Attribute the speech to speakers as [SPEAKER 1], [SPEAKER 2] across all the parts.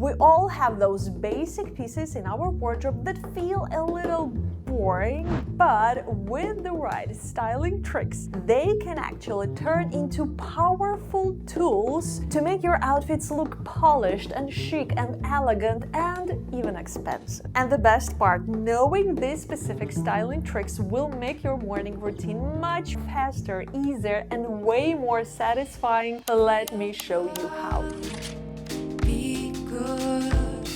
[SPEAKER 1] We all have those basic pieces in our wardrobe that feel a little boring, but with the right styling tricks, they can actually turn into powerful tools to make your outfits look polished and chic and elegant and even expensive. And the best part, knowing these specific styling tricks will make your morning routine much faster, easier, and way more satisfying. Let me show you how.
[SPEAKER 2] Be good,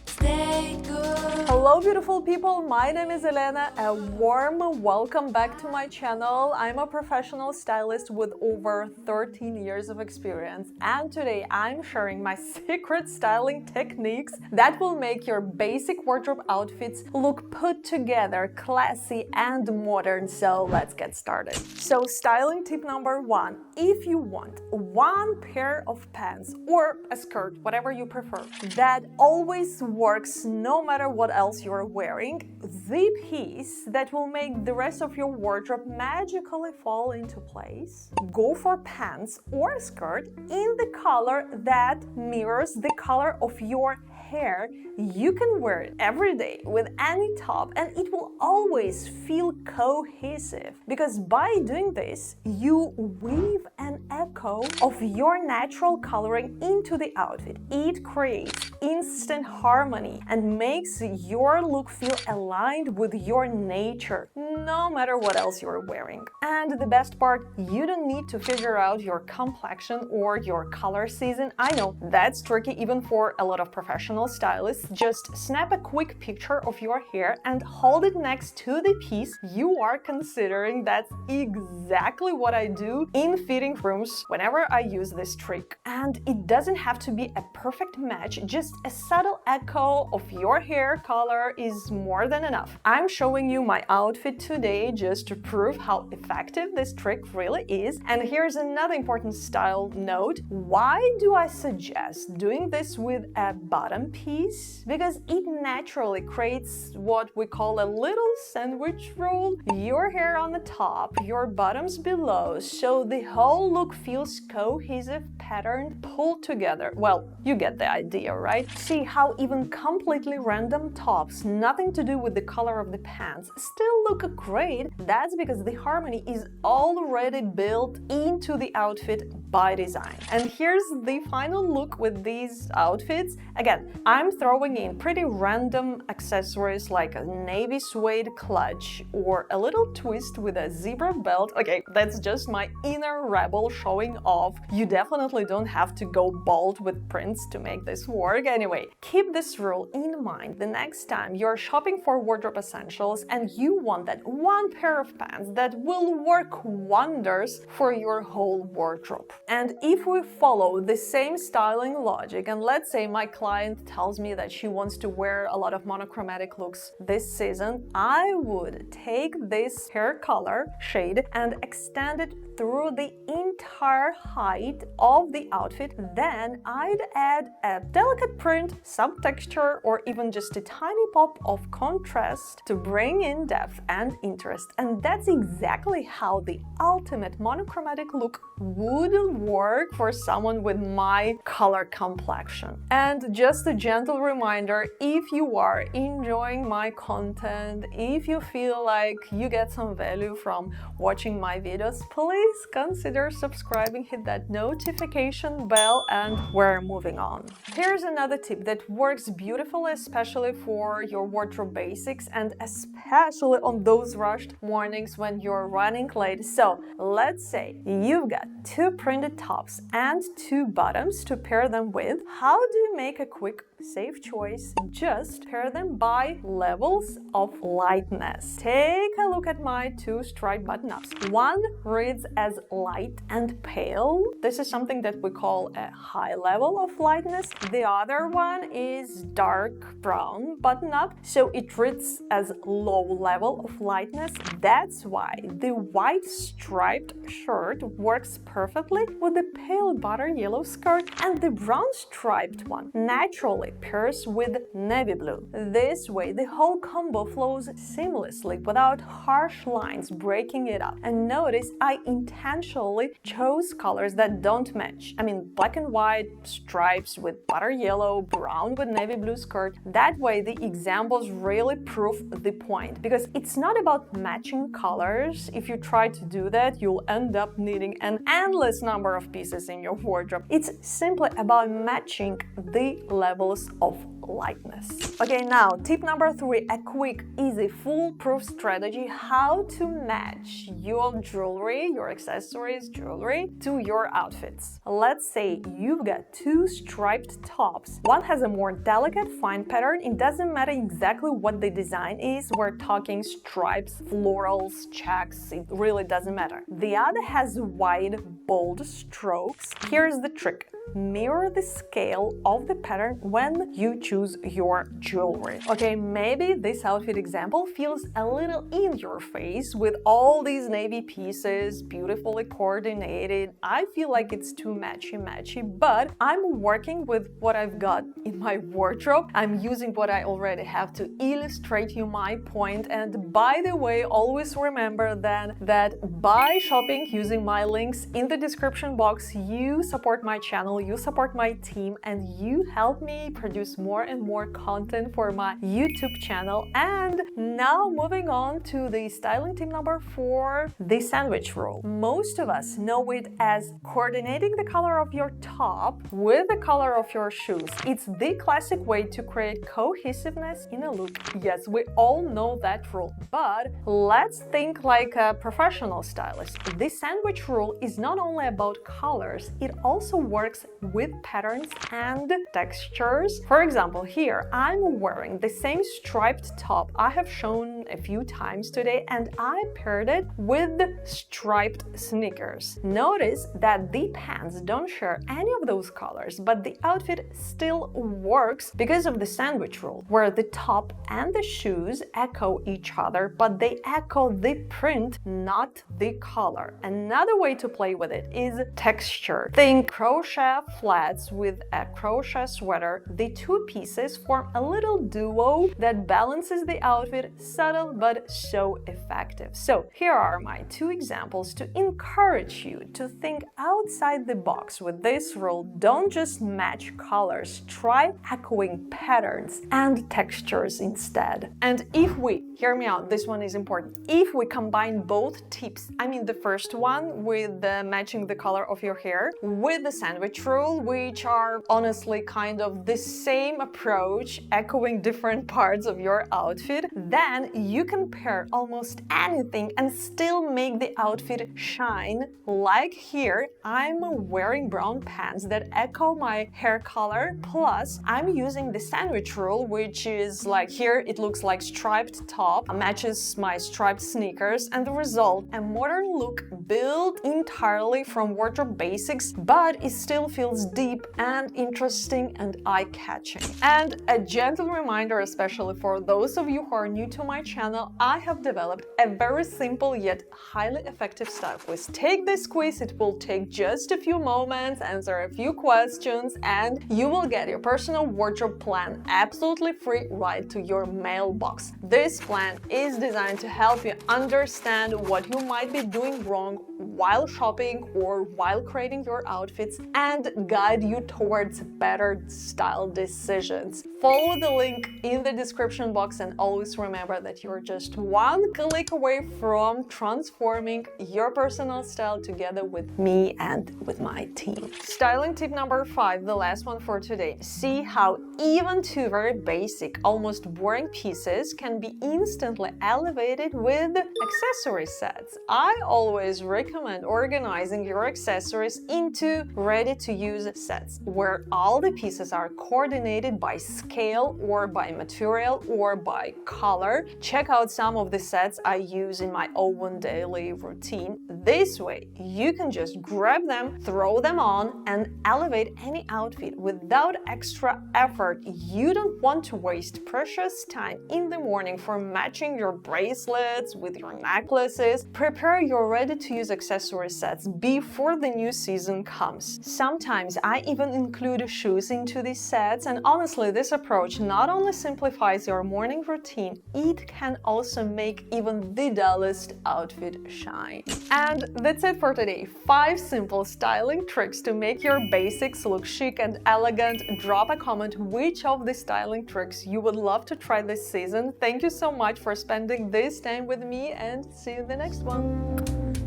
[SPEAKER 2] stay good.
[SPEAKER 1] Hello beautiful people, my name is Elena. A warm welcome back to my channel. I'm a professional stylist with over 13 years of experience, and today I'm sharing my secret styling techniques that will make your basic wardrobe outfits look put together, classy and modern. So let's get started. So styling tip number 1, if you want one pair of pants or a skirt, whatever you prefer, that always works no matter what else you're wearing, the piece that will make the rest of your wardrobe magically fall into place, go for pants or skirt in the color that mirrors the color of your hair. You can wear it every day with any top and it will always feel cohesive, because by doing this you weave an echo of your natural coloring into the outfit. It creates instant harmony and makes your look feel aligned with your nature, no matter what else you're wearing. And the best part, you don't need to figure out your complexion or your color season. I know that's tricky even for a lot of professional stylists. Just snap a quick picture of your hair and hold it next to the piece you are considering. That's exactly what I do in fitting rooms whenever I use this trick. And it doesn't have to be a perfect match, just a subtle echo of your hair color is more than enough. I'm showing you my outfit today just to prove how effective this trick really is. And here's another important style note. Why do I suggest doing this with a bottom piece? Because it naturally creates what we call a little sandwich roll. Your hair on the top, your bottoms below, so the whole look feels cohesive, patterned, pulled together. Well, you get the idea, right? See how even completely random tops, nothing to do with the color of the pants, still look great? That's because the harmony is already built into the outfit by design. And here's the final look with these outfits. Again, I'm throwing in pretty random accessories like a navy suede clutch or a little twist with a zebra belt. Okay, that's just my inner rebel showing off. You definitely don't have to go bold with prints to make this work. Anyway, keep this rule in mind the next time you're shopping for wardrobe essentials and you want that one pair of pants that will work wonders for your whole wardrobe. And if we follow the same styling logic, and let's say my client tells me that she wants to wear a lot of monochromatic looks this season, I would take this hair color shade and extend it through the entire height of the outfit. Then I'd add a delicate print, some texture, or even just a tiny pop of contrast to bring in depth and interest. And that's exactly how the ultimate monochromatic look would work for someone with my color complexion. And just a gentle reminder, if you are enjoying my content, if you feel like you get some value from watching my videos, please consider subscribing, hit that notification bell, and we're moving on. Here's another tip that works beautifully, especially for your wardrobe basics and especially on those rushed mornings when you're running late. So let's say you've got 2 printed tops and 2 bottoms to pair them with. How do you make a quick, safe choice? Just pair them by levels of lightness. Take a look at my 2 striped button-ups. One reads as light and pale. This is something that we call a high level of lightness. The other one is dark brown button-up, so it reads as low level of lightness. That's why the white striped shirt works perfectly with the pale butter yellow skirt, and the brown striped one naturally naturally pairs with navy blue. This way, the whole combo flows seamlessly without harsh lines breaking it up. And notice I intentionally chose colors that don't match. I mean, black and white, stripes with butter yellow, brown with navy blue skirt. That way, the examples really prove the point, because it's not about matching colors. If you try to do that, you'll end up needing an endless number of pieces in your wardrobe. It's simply about matching the levels of lightness. Okay, now tip number 3, a quick, easy, foolproof strategy how to match your jewelry, your accessories, jewelry to your outfits. Let's say you've got 2 striped tops. One has a more delicate, fine pattern. It doesn't matter exactly what the design is. We're talking stripes, florals, checks. It really doesn't matter. The other has wide, bold strokes. Here's the trick. Mirror the scale of the pattern when you choose your jewelry. Okay, maybe this outfit example feels a little in your face with all these navy pieces, beautifully coordinated. I feel like it's too matchy, but I'm working with what I've got in my wardrobe. I'm using what I already have to illustrate you my point. And by the way, always remember then that by shopping using my links in the description box, you support my channel, you support my team, and you help me produce more and more content for my YouTube channel. And now moving on to the styling tip number 4, the sandwich rule. Most of us know it as coordinating the color of your top with the color of your shoes. It's the classic way to create cohesiveness in a look. Yes, we all know that rule, but let's think like a professional stylist. The sandwich rule is not only about colors, it also works with patterns and textures. For example, here I'm wearing the same striped top I have shown a few times today, and I paired it with striped sneakers. Notice that the pants don't share any of those colors, but the outfit still works because of the sandwich rule, where the top and the shoes echo each other, but they echo the print, not the color. Another way to play with it is texture. Think crochet flats with a crochet sweater. The 2 pieces form a little duo that balances the outfit, subtle but so effective. So here are my 2 examples to encourage you to think outside the box with this rule. Don't just match colors, try echoing patterns and textures instead. And if we, hear me out, this one is important, if we combine both tips, I mean the first one with matching the color of your hair with the sandwich rule, which are honestly kind of the same approach, echoing different parts of your outfit, then you can pair almost anything and still make the outfit shine. Like here, I'm wearing brown pants that echo my hair color, plus I'm using the sandwich rule, which is like here it looks like striped top, matches my striped sneakers, and the result, a modern look built entirely from wardrobe basics, but it still feels deep and interesting and eye-catching. And a gentle reminder, especially for those of you who are new to my channel, I have developed a very simple yet highly effective style quiz. Take this quiz, it will take just a few moments, answer a few questions, and you will get your personal wardrobe plan absolutely free right to your mailbox. This plan is designed to help you understand what you might be doing wrong while shopping or while creating your outfits and guide you towards better style decisions. Follow the link in the description box and always remember that you're just one click away from transforming your personal style together with me and with my team. Styling tip number 5, the last one for today. See how even 2 very basic, almost boring pieces can be instantly elevated with accessory sets. I always recommend organizing your accessories into ready-to-use sets where all the pieces are coordinated by scale or by material or by color. Check out some of the sets I use in my own daily routine. This way, you can just grab them, throw them on, and elevate any outfit without extra effort. You don't want to waste precious time in the morning for matching your bracelets with your necklaces. Prepare your ready-to-use accessory sets before the new season comes. Sometimes I even include shoes into these sets, and honestly, this approach not only simplifies your morning routine, it can also make even the dullest outfit shine. And that's it for today. 5 simple styling tricks to make your basics look chic and elegant. Drop a comment which of the styling tricks you would love to try this season. Thank you so much for spending this time with me, and see you in the next one.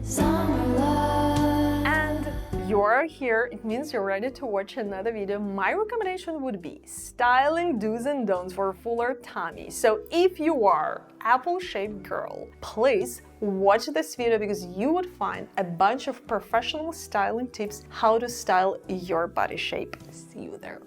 [SPEAKER 2] Summer love.
[SPEAKER 1] And you're here, it means you're ready to watch another video. My recommendation would be styling do's and don'ts for fuller tummy. So if you are apple-shaped girl, please watch this video because you would find a bunch of professional styling tips how to style your body shape. See you there.